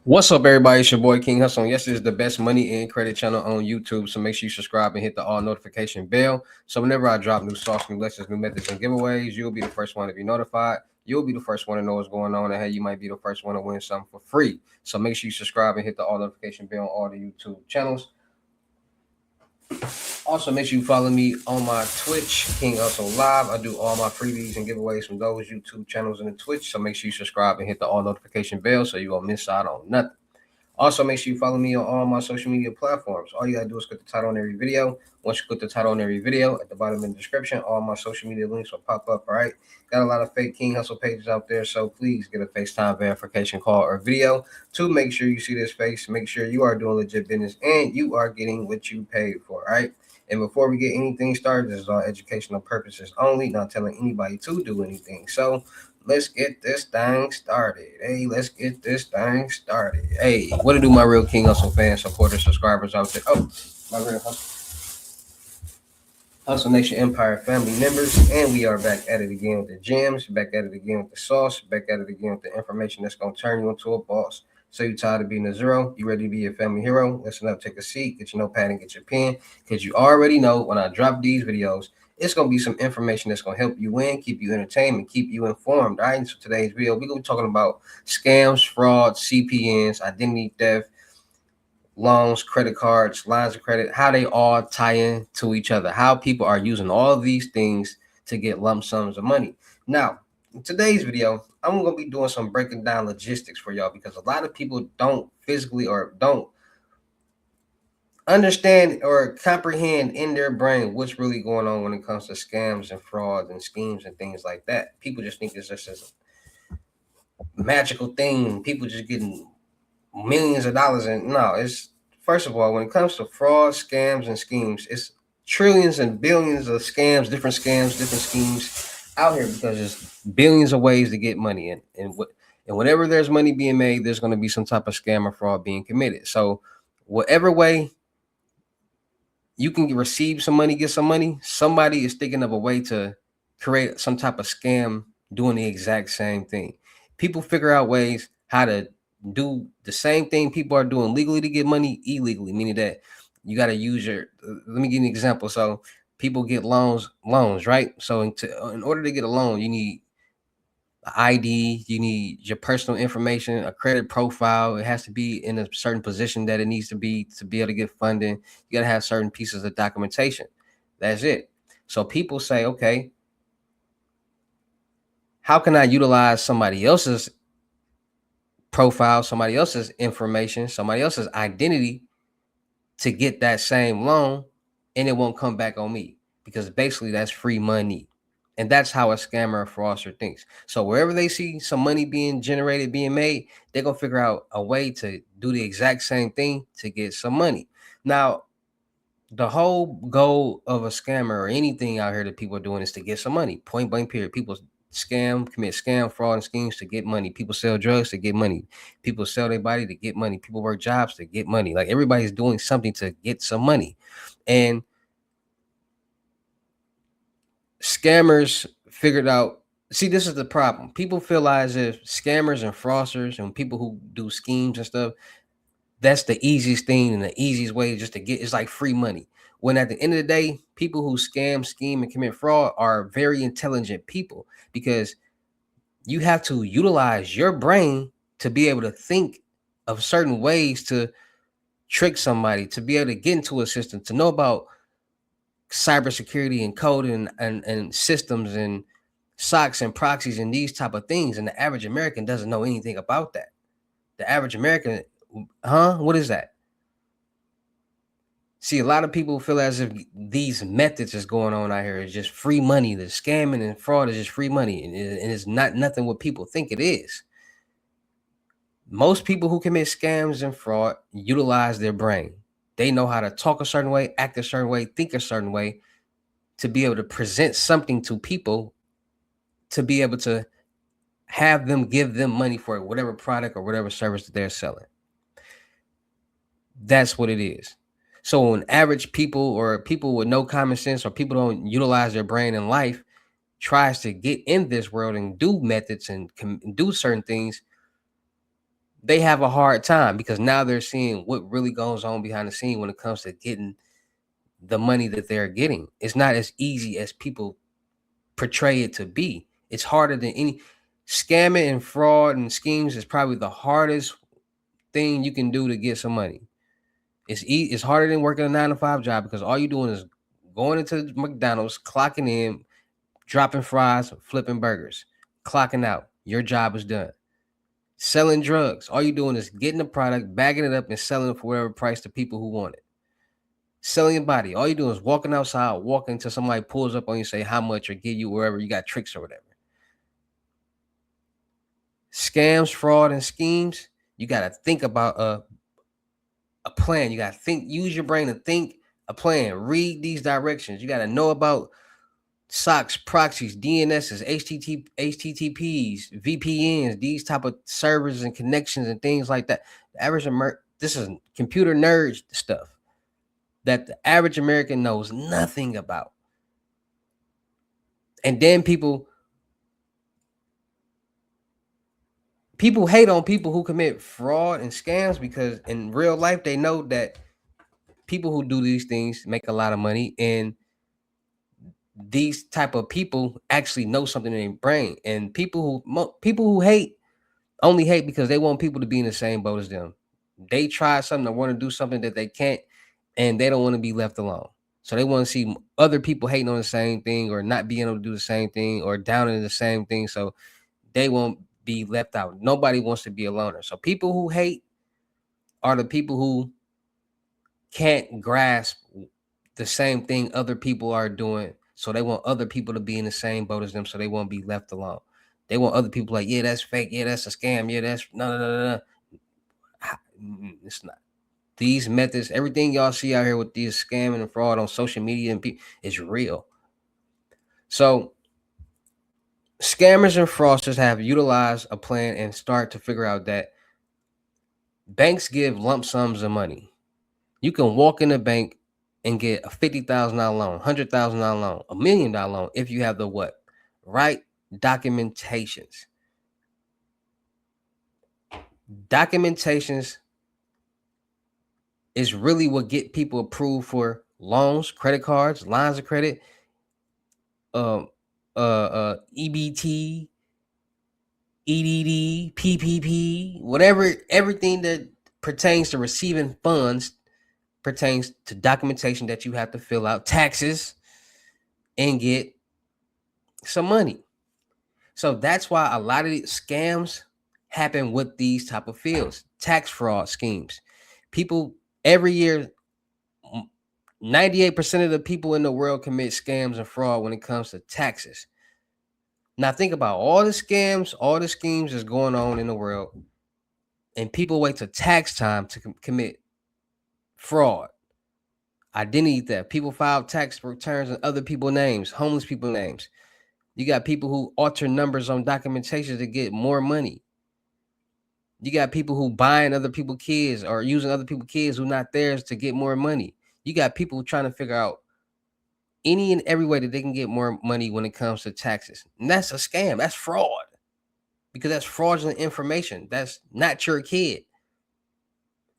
What's up, everybody? It's your boy King Hussle. Yes, this is the best money and credit channel on YouTube. So make sure you subscribe and hit the all notification bell. So whenever I drop new sauce, new lessons, new methods, and giveaways, you'll be the first one to be notified. You'll be the first one to know what's going on, and hey, you might be the first one to win something for free. So make sure you subscribe and hit the all notification bell on all the YouTube channels. Also, make sure you follow me on my Twitch, King Hustle Live. I do all my freebies and giveaways from those YouTube channels and the Twitch. So make sure you subscribe and hit the all notification bell so you won't miss out on nothing. Also, make sure you follow me on all my social media platforms. All you gotta do is click the title on every video. Once you click the title on every video, at the bottom in the description, all my social media links will pop up. All right. Got a lot of fake King Hustle pages out there, so please get a FaceTime verification call or video to make sure you see this face. Make sure you are doing legit business and you are getting what you paid for. All right. And before we get anything started, this is all educational purposes only, not telling anybody to do anything. So let's get this thing started. Hey, let's get this thing started. Hey, what to do, my real King Hustle fans, supporters, subscribers out there? Oh, my real Hustle Nation Empire family members, and we are back at it again with the gems, back at it again with the sauce, back at it again with the information that's gonna turn you into a boss. So you tired of being a zero? You ready to be a family hero? Listen up, take a seat, get your notepad and get your pen, because you already know when I drop these videos, it's gonna be some information that's gonna help you win, keep you entertained, and keep you informed. All right. So today's video, we're gonna be talking about scams, fraud, CPNs, identity theft, loans, credit cards, lines of credit, how they all tie in to each other, how people are using all of these things to get lump sums of money. Now, in today's video, I'm going to be doing some breaking down logistics for y'all because a lot of people don't physically or don't understand or comprehend in their brain what's really going on when it comes to scams and frauds and schemes and things like that. People just think it's just this magical thing. People just getting millions of dollars. And no, it's first of all, when it comes to fraud, scams, and schemes, it's trillions and billions of scams, different schemes out here because there's billions of ways to get money. And whenever there's money being made, there's going to be some type of scam or fraud being committed. So whatever way you can receive some money, get some money, somebody is thinking of a way to create some type of scam doing the exact same thing. People figure out ways how to do the same thing people are doing legally to get money illegally, meaning that you got to use your let me give you an example. So people get loans, right? So in order to get a loan, you need ID, you need your personal information, a credit profile. It has to be in a certain position that it needs to be able to get funding. You got to have certain pieces of documentation. That's it. So people say, okay, how can I utilize somebody else's profile, somebody else's information, somebody else's identity to get that same loan and it won't come back on me? Because basically that's free money. And that's how a scammer or fraudster thinks. So wherever they see some money being generated, being made, they're going to figure out a way to do the exact same thing to get some money. Now, the whole goal of a scammer or anything out here that people are doing is to get some money. Point blank period. People commit scam, fraud, and schemes to get money. People sell drugs to get money. People sell their body to get money. People work jobs to get money. Like everybody's doing something to get some money. And scammers figured out, see, this is the problem. People feel as if scammers and fraudsters and people who do schemes and stuff, that's the easiest thing and the easiest way just to get, it's like free money. When at the end of the day, people who scam, scheme, and commit fraud are very intelligent people because you have to utilize your brain to be able to think of certain ways to trick somebody, to be able to get into a system, to know about cybersecurity and code and systems and SOCs and proxies and these type of things. And the average American doesn't know anything about that. The average American, what is that? See, a lot of people feel as if these methods is going on out here is just free money. The scamming and fraud is just free money, and it's not nothing what people think it is. Most people who commit scams and fraud utilize their brain. They know how to talk a certain way, act a certain way, think a certain way to be able to present something to people to be able to have them give them money for whatever product or whatever service that they're selling. That's what it is. So when average people or people with no common sense or people don't utilize their brain in life tries to get in this world and do methods and do certain things, they have a hard time because now they're seeing what really goes on behind the scene when it comes to getting the money that they're getting. It's not as easy as people portray it to be. It's harder than any. Scamming and fraud and schemes is probably the hardest thing you can do to get some money. It's harder than working a 9 to 5 job because all you're doing is going into McDonald's, clocking in, dropping fries, flipping burgers, clocking out. Your job is done. Selling drugs, all you're doing is getting the product, bagging it up, and selling it for whatever price to people who want it. Selling your body, all you're doing is walking outside, walking until somebody pulls up on you, say how much, or give you wherever you got tricks or whatever. Scams, fraud, and schemes, you got to think about a plan. You got to think, use your brain to think a plan. Read these directions. You got to know about SOCs, proxies, DNSs, HTTPs, VPNs, these type of servers and connections and things like that. The average this is computer nerd stuff that the average American knows nothing about. And then people hate on people who commit fraud and scams because in real life they know that people who do these things make a lot of money, and these type of people actually know something in their brain. And people who hate only hate because they want people to be in the same boat as them. They try something or want to do something that they can't, and they don't want to be left alone. So they want to see other people hating on the same thing or not being able to do the same thing or down in the same thing. So they won't be left out. Nobody wants to be a loner. So people who hate are the people who can't grasp the same thing other people are doing. So they want other people to be in the same boat as them so they won't be left alone. They want other people like, yeah, that's fake. Yeah, that's a scam. Yeah, that's no. It's not. These methods, everything y'all see out here with these scamming and fraud on social media and people is real. So scammers and fraudsters have utilized a plan and start to figure out that banks give lump sums of money. You can walk in a bank and get a $50,000 loan, $100,000 loan, $1 million loan if you have the what? Right documentations. Documentations is really what get people approved for loans, credit cards, lines of credit, EBT, EDD, PPP, whatever, everything that pertains to receiving funds pertains to documentation that you have to fill out, taxes, and get some money. So that's why a lot of these scams happen with these type of fields, tax fraud schemes. People every year, 98% of the people in the world commit scams and fraud when it comes to taxes. Now think about all the scams, all the schemes that's going on in the world, and people wait till tax time to commit fraud, identity theft. People file tax returns in other people's names, homeless people names. You got people who alter numbers on documentation to get more money. You got people who buying other people's kids or using other people's kids who not theirs to get more money. You got people trying to figure out any and every way that they can get more money when it comes to taxes. And that's a scam. That's fraud. Because that's fraudulent information. That's not your kid.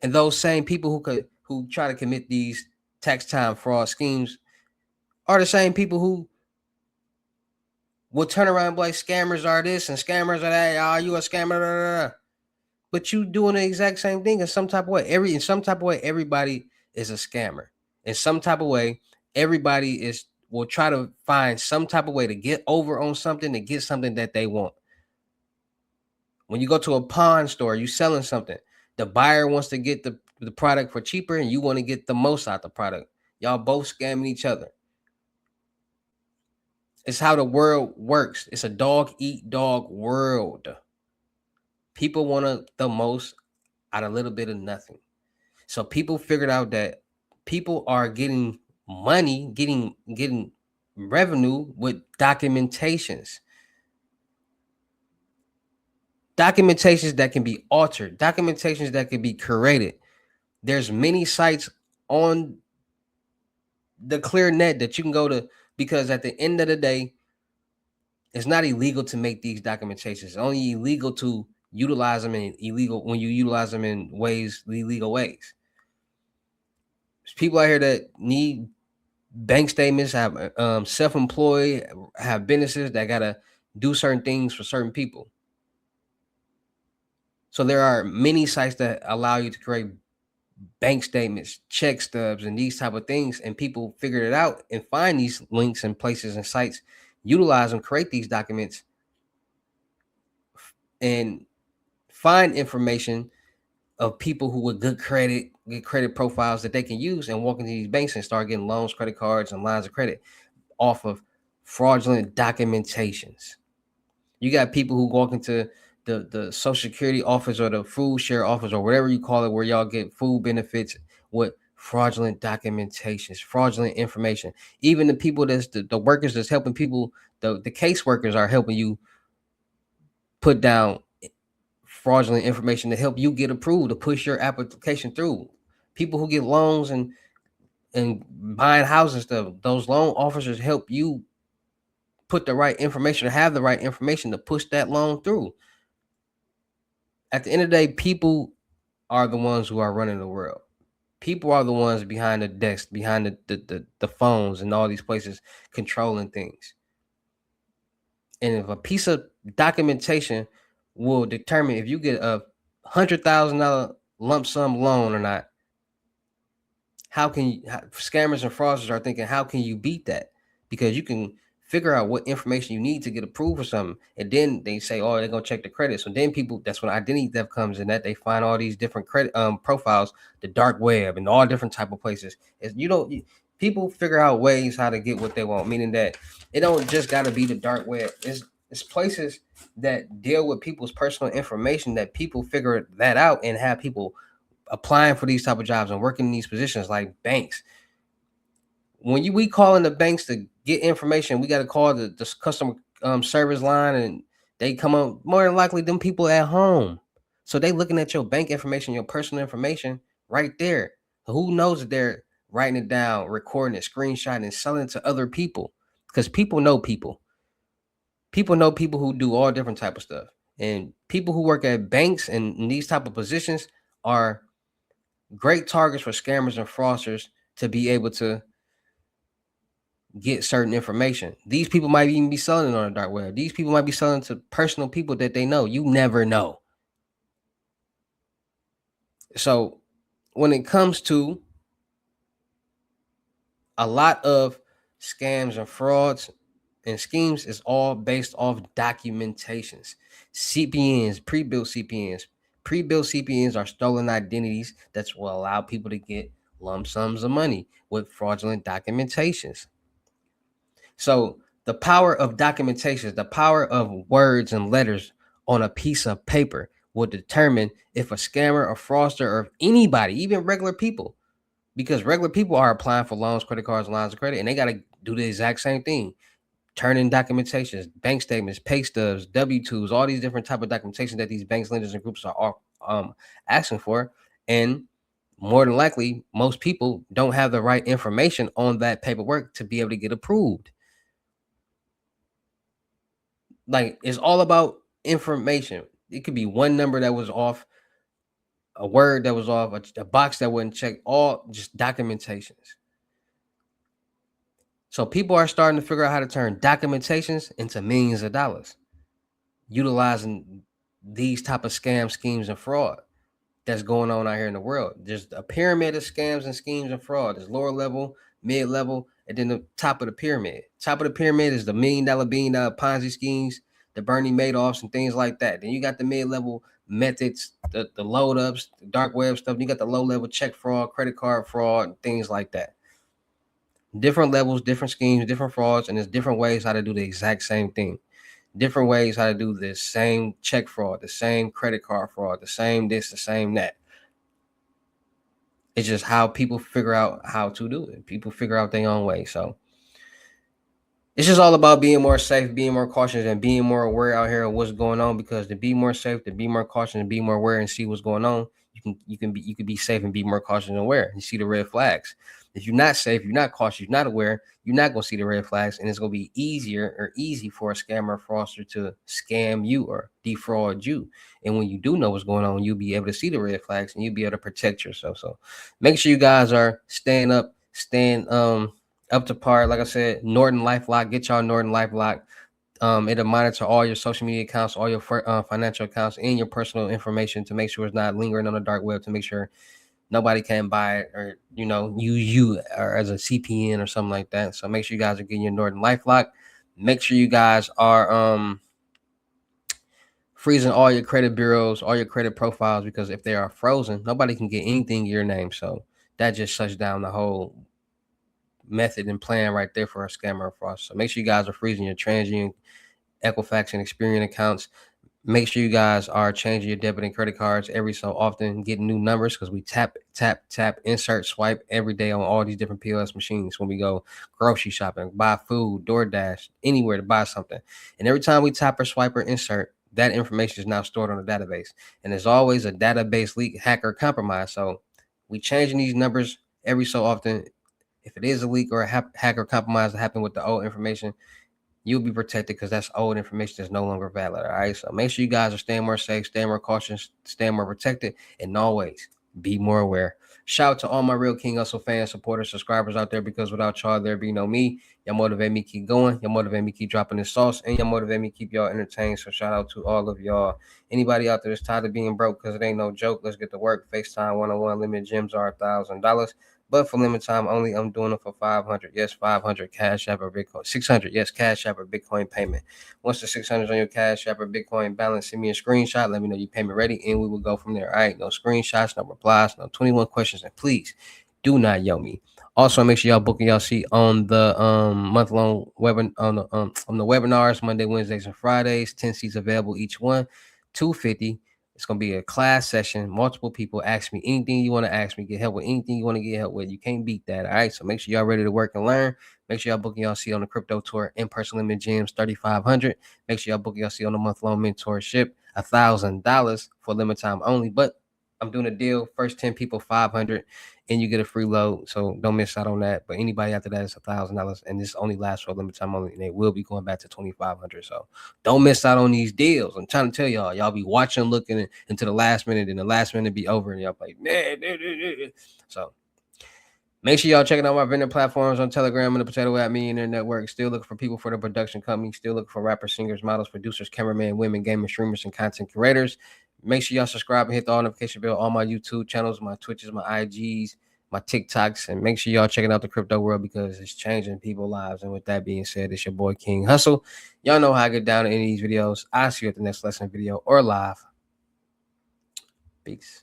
And those same people who try to commit these tax time fraud schemes are the same people who will turn around and be like, scammers are this and scammers are that. Oh, you a scammer. Blah, blah, blah. But you doing the exact same thing in some type of way. In some type of way, everybody is a scammer. In some type of way, everybody will try to find some type of way to get over on something, to get something that they want. When you go to a pawn store, you selling something. The buyer wants to get the product for cheaper, and you want to get the most out the product. Y'all both scamming each other. It's how the world works. It's a dog eat dog world. People want the most out of a little bit of nothing. So people figured out that people are getting money, getting revenue with documentations. Documentations that can be altered, documentations that can be created. There's many sites on the clear net that you can go to, because at the end of the day, it's not illegal to make these documentations. It's only illegal to utilize them in illegal when you utilize them in illegal ways. There's people out here that need bank statements, have self-employed, have businesses that gotta do certain things for certain people. So there are many sites that allow you to create bank statements, check stubs, and these type of things. And people figured it out and find these links and places and sites, utilize them, create these documents, and find information of people who with good credit profiles that they can use and walk into these banks and start getting loans, credit cards, and lines of credit off of fraudulent documentations. You got people who walk into the Social Security office or the food share office or whatever you call it, where y'all get food benefits with fraudulent documentations, fraudulent information. Even the people that's the workers that's helping people, the case workers are helping you put down fraudulent information to help you get approved, to push your application through. People who get loans and buying houses and stuff, those loan officers help you put the right information or have the right information to push that loan through. At the end of the day, people are the ones who are running the world. People are the ones behind the desk, behind the phones and all these places controlling things. And if a piece of documentation will determine if you get a $100,000 lump sum loan or not, scammers and fraudsters are thinking, how can you beat that? Because you can figure out what information you need to get approved for something, and then they say, oh, they're gonna check the credit. So then people, that's when identity theft comes in, that they find all these different credit profiles, the dark web, and all different type of places. People figure out ways how to get what they want, meaning that it don't just got to be the dark web. It's places that deal with people's personal information that people figure that out and have people applying for these type of jobs and working in these positions, like banks. When we call in the banks to get information, we got to call the customer service line, and they come up, more than likely them people at home. So they looking at your bank information, your personal information right there. Who knows that they're writing it down, recording it, screenshotting, and selling it to other people? Because people know people. People know people who do all different type of stuff. And people who work at banks and in these type of positions are great targets for scammers and fraudsters to be able to get certain information. These people might even be selling it on the dark web. These people might be selling to personal people that they know. You never know. So when it comes to a lot of scams and frauds and schemes, is all based off documentations. CPNs, pre-built CPNs. Pre-built CPNs are stolen identities that will allow people to get lump sums of money with fraudulent documentations. So the power of documentation, the power of words and letters on a piece of paper, will determine if a scammer or fraudster or anybody, even regular people, because regular people are applying for loans, credit cards, lines of credit, and they got to do the exact same thing. Turn in documentations, bank statements, pay stubs, W-2s, all these different type of documentation that these banks, lenders, and groups are asking for. And more than likely, most people don't have the right information on that paperwork to be able to get approved. Like, it's all about information. It could be one number that was off, a word that was off, a box that wasn't checked, all just documentations. So people are starting to figure out how to turn documentations into millions of dollars, utilizing these type of scam schemes and fraud that's going on out here in the world. There's a pyramid of scams and schemes and fraud. There's lower level, mid level, and then the top of the pyramid. Top of the pyramid is the $1 billion Ponzi schemes, the Bernie Madoffs, and things like that. Then you got the mid level methods, the load ups, the dark web stuff. You got the low level check fraud, credit card fraud, things like that. Different levels, different schemes, different frauds, and there's different ways how to do the exact same thing. Different ways how to do the same check fraud, the same credit card fraud, the same this, the same that. It's just how people figure out how to do it. People figure out their own way. So it's just all about being more safe, being more cautious, and being more aware out here of what's going on. Because to be more safe, to be more cautious, and be more aware and see what's going on, you can be safe and be more cautious and aware. You see the red flags. If you're not safe, you're not cautious, you're not aware, you're not gonna see the red flags, and it's gonna be easy for a scammer or fraudster to scam you or defraud you. And when you do know what's going on, you'll be able to see the red flags and you'll be able to protect yourself. So make sure you guys are staying up to par. Like I said, Norton LifeLock, get y'all Norton LifeLock. It'll monitor all your social media accounts, all your financial accounts, and your personal information to make sure it's not lingering on the dark web, to make sure nobody can buy it or use you or as a CPN or something like that. So make sure you guys are getting your Norton LifeLock. Make sure you guys are freezing all your credit bureaus, all your credit profiles, because if they are frozen, nobody can get anything in your name. So that just shuts down the whole method and plan right there for a scammer or fraud. So make sure you guys are freezing your TransUnion, Equifax, and Experian accounts. Make sure you guys are changing your debit and credit cards every so often, getting new numbers, because we tap, insert, swipe every day on all these different POS machines when we go grocery shopping, buy food, DoorDash, anywhere to buy something. And every time we tap or swipe or insert, that information is now stored on the database. And there's always a database leak, hacker, compromise. So we changing these numbers every so often. If it is a leak or a hacker compromise that happened with the old information, you'll be protected, because that's old information that's no longer valid. All right. So make sure you guys are staying more safe, staying more cautious, staying more protected, and always be more aware. Shout out to all my Real King Hustle fans, supporters, subscribers out there, because without y'all, there'd be no me. Y'all motivate me keep going. Y'all motivate me keep dropping this sauce, and y'all motivate me keep y'all entertained. So shout out to all of y'all. Anybody out there that's tired of being broke, because it ain't no joke, let's get to work. FaceTime 101 limit gems are $1,000. But for limit time only, I'm doing it for 500. Yes, 500 Cash App or Bitcoin. 600. Yes, Cash App or Bitcoin payment. Once the 600 is on your Cash App or Bitcoin balance, send me a screenshot. Let me know your payment ready, and we will go from there. All right, no screenshots, no replies, no 21 questions, and please do not yell me. Also, make sure y'all booking y'all seat on the month-long webinar on the webinars Monday, Wednesdays, and Fridays. 10 seats available each one, $250. It's going to be a class session. Multiple people. Ask me anything you want to ask me. Get help with anything you want to get help with. You can't beat that. All right. So make sure y'all ready to work and learn. Make sure y'all booking y'all seat on the crypto tour. In-person limit gems, 3,500. Make sure y'all booking y'all seat on the month-long mentorship, $1,000 for limit time only. But I'm doing a deal. First 10 people, 500, and you get a free load. So don't miss out on that. But anybody after that is $1,000, and this only lasts for a limited time only, and they will be going back to 2,500. So don't miss out on these deals. I'm trying to tell y'all be watching, looking into the last minute, and the last minute be over, and y'all like, nah. So make sure y'all checking out my vendor platforms on Telegram and the Potato App Millionaire Network. Still looking for people for the production company. Still looking for rappers, singers, models, producers, cameramen, women, gamers, streamers, and content creators. Make sure y'all subscribe and hit the all notification bell on my YouTube channels, my Twitches, my IGs, my TikToks, and make sure y'all checking out the crypto world, because it's changing people's lives. And with that being said, it's your boy King Hussle. Y'all know how I get down in any of these videos. I'll see you at the next lesson video or live. Peace.